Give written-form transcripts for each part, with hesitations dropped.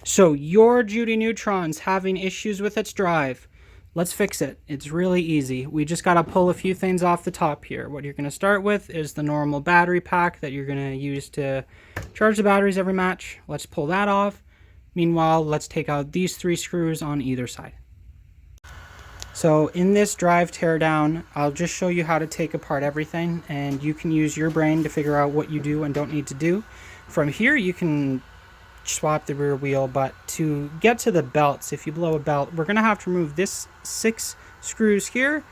So your Judy Neutron's having issues with its drive. Let's fix it. It's really easy. We just got to pull a few things off the top here. What you're going to start with is the normal battery pack that you're going to use to charge the batteries every match. Let's pull that off. Meanwhile, let's take out these 3 screws on either side. So in this drive teardown, I'll just show you how to take apart everything, and you can use your brain to figure out what you do and don't need to do. From here, you can swap the rear wheel, but to get to the belts, if you blow a belt, we're going to have to remove this 6 screws here,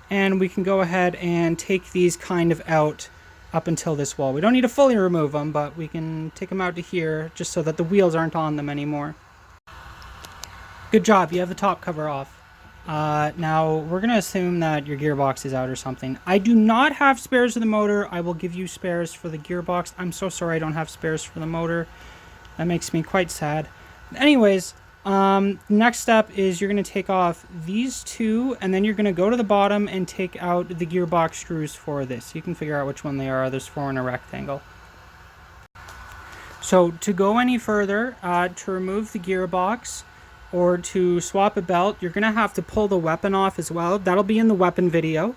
and we can go ahead and take these kind of out up until this wall. We don't need to fully remove them, but we can take them out to here just so that the wheels aren't on them anymore. Good job, you have the top cover off. Now we're going to assume that your gearbox is out or something. I do not have spares for the motor. I will give you spares for the gearbox. I'm so sorry I don't have spares for the motor. That makes me quite sad. Anyways, next step is you're going to take off these 2, and then you're going to go to the bottom and take out the gearbox screws for this. You can figure out which one they are. There's 4 in a rectangle. So to go any further, to remove the gearbox or to swap a belt, you're going to have to pull the weapon off as well. That'll be in the weapon video,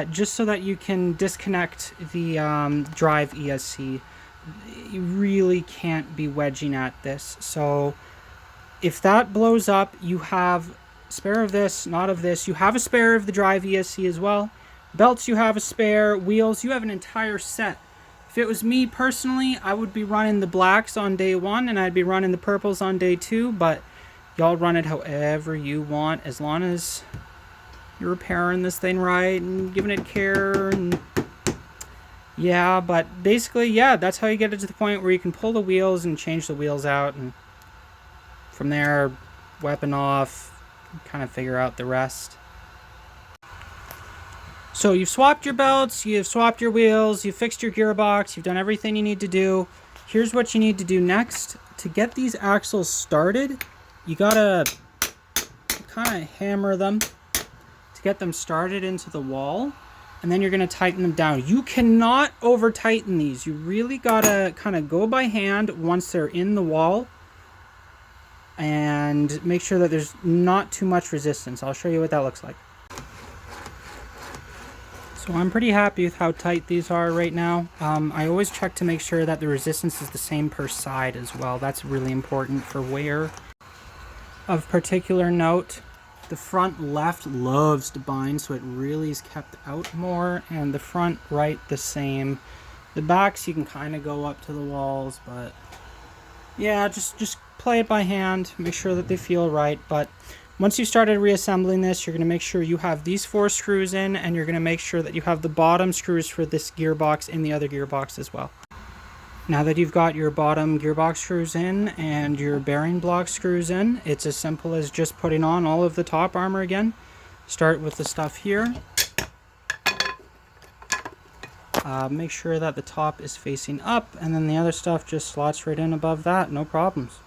just so that you can disconnect the drive ESC. You really can't be wedging at this. So if that blows up, you have spare of this, not of this. You have a spare of the drive ESC as well. Belts, you have a spare. Wheels, you have an entire set. If it was me personally, I would be running the blacks on day 1 and I'd be running the purples on day 2, but y'all run it however you want, as long as you're repairing this thing right and giving it care. And yeah, but basically, yeah, that's how you get it to the point where you can pull the wheels and change the wheels out, and from there, weapon off, kind of figure out the rest. So you've swapped your belts, you've swapped your wheels, you've fixed your gearbox, you've done everything you need to do. Here's what you need to do next. To get these axles started, you gotta kind of hammer them to get them started into the wall, and then you're gonna tighten them down. You cannot over tighten these. You really gotta kind of go by hand once they're in the wall and make sure that there's not too much resistance. I'll show you what that looks like. So I'm pretty happy with how tight these are right now. I always check to make sure that the resistance is the same per side as well. That's really important for wear. Of particular note, the front left loves to bind, so it really is kept out more, and the front right the same. The backs you can kind of go up to the walls, but yeah, just play it by hand, make sure that they feel right. But once you started reassembling this, you're going to make sure you have these 4 screws in, and you're going to make sure that you have the bottom screws for this gearbox in the other gearbox as well. Now that you've got your bottom gearbox screws in and your bearing block screws in, it's as simple as just putting on all of the top armor again. Start with the stuff here. Make sure that the top is facing up, and then the other stuff just slots right in above that, no problems.